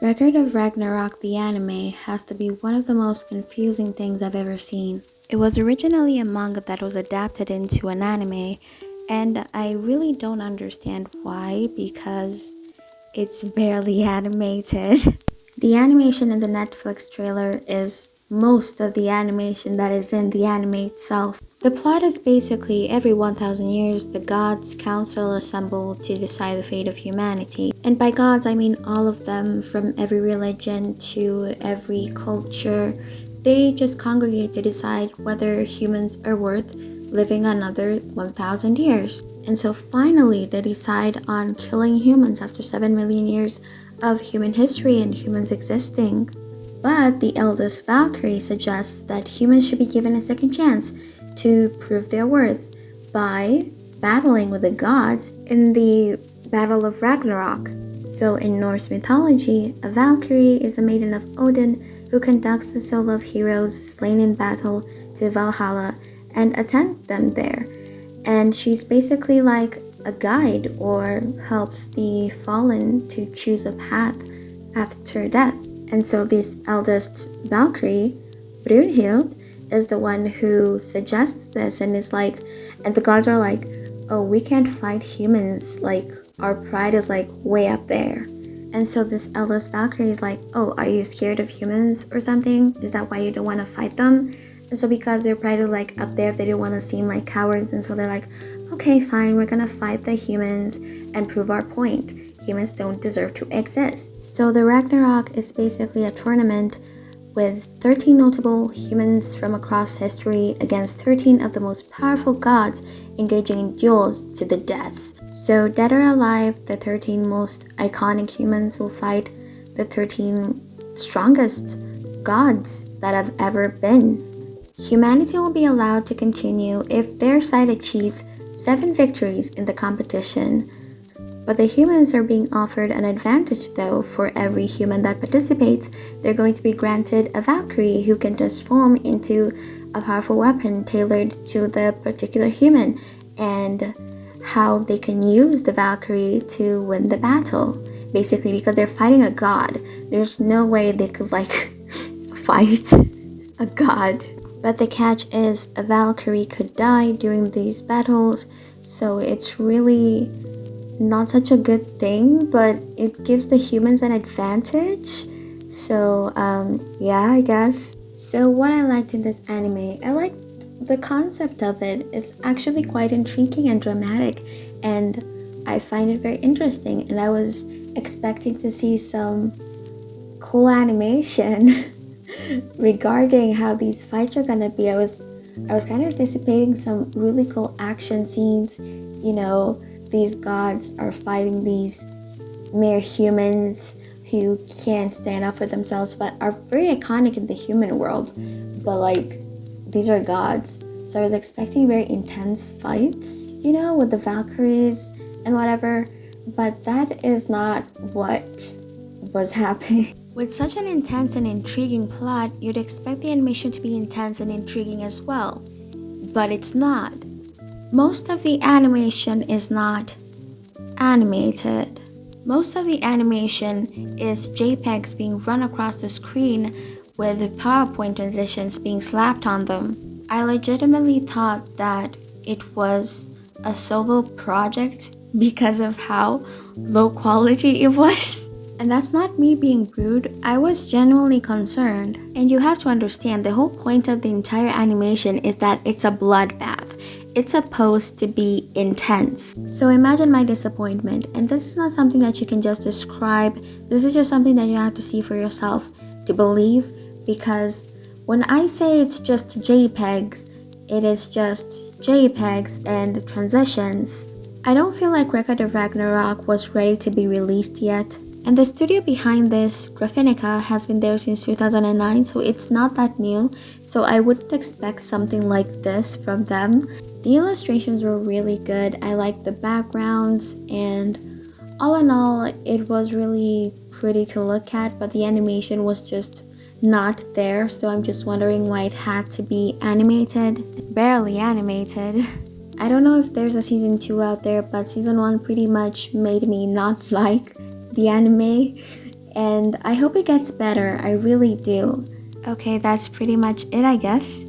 Record of Ragnarok, the anime, has to be one of the most confusing things I've ever seen. It was originally a manga that was adapted into an anime, and I really don't understand why because it's barely animated. The animation in the Netflix trailer is most of the animation that is in the anime itself. The plot is basically every 1000 years, the gods council assemble to decide the fate of humanity. And by gods, I mean all of them, from every religion to every culture. They just congregate to decide whether humans are worth living another 1000 years. And so finally, they decide on killing humans after 7 million years of human history and humans existing. But the eldest Valkyrie suggests that humans should be given a second chance to prove their worth by battling with the gods in the Battle of Ragnarok. So in Norse mythology, a Valkyrie is a maiden of Odin who conducts the soul of heroes slain in battle to Valhalla and attend them there. And she's basically like a guide or helps the fallen to choose a path after death. And so this eldest Valkyrie, Brunhilde, is the one who suggests this and is like, and the gods are like, oh, we can't fight humans, like our pride is like way up there. And so this eldest Valkyrie is like, oh, are you scared of humans or something? Is that why you don't want to fight them? And so because their pride is like up there, they don't want to seem like cowards, and so they're like, okay, fine, we're gonna fight the humans and prove our point. Humans don't deserve to exist. So the Ragnarok is basically a tournament with 13 notable humans from across history against 13 of the most powerful gods engaging in duels to the death. So dead or alive, the 13 most iconic humans will fight the 13 strongest gods that have ever been. Humanity will be allowed to continue if their side achieves 7 victories in the competition. But the humans are being offered an advantage though. For every human that participates, they're going to be granted a Valkyrie who can transform into a powerful weapon tailored to the particular human and how they can use the Valkyrie to win the battle. Basically, because they're fighting a god, there's no way they could like fight a god. But the catch is a Valkyrie could die during these battles, so it's really not such a good thing, but it gives the humans an advantage. So yeah, I guess. So what I liked in this anime, I liked the concept of it. It's actually quite intriguing and dramatic, and I find it very interesting, and I was expecting to see some cool animation regarding how these fights are gonna be. I was kind of anticipating some really cool action scenes. You know, these gods are fighting these mere humans who can't stand up for themselves but are very iconic in the human world. But like, these are gods. So I was expecting very intense fights, you know, with the Valkyries and whatever. But that is not what was happening. With such an intense and intriguing plot, you'd expect the animation to be intense and intriguing as well. But it's not. Most of the animation is not animated. Most of the animation is JPEGs being run across the screen with PowerPoint transitions being slapped on them. I legitimately thought that it was a solo project because of how low quality it was. And that's not me being rude, I was genuinely concerned. And you have to understand, the whole point of the entire animation is that it's a bloodbath. It's supposed to be intense. So imagine my disappointment. And this is not something that you can just describe. This is just something that you have to see for yourself to believe. Because when I say it's just JPEGs, it is just JPEGs and transitions. I don't feel like Record of Ragnarok was ready to be released yet. And the studio behind this, Graphinica, has been there since 2009, so it's not that new. So I wouldn't expect something like this from them. The illustrations were really good. I liked the backgrounds, and all in all, it was really pretty to look at, but the animation was just not there. So I'm just wondering why it had to be animated. Barely animated. I don't know if there's a season 2 out there, but season 1 pretty much made me not like the anime, and I hope it gets better. I really do. Okay, that's pretty much it, I guess.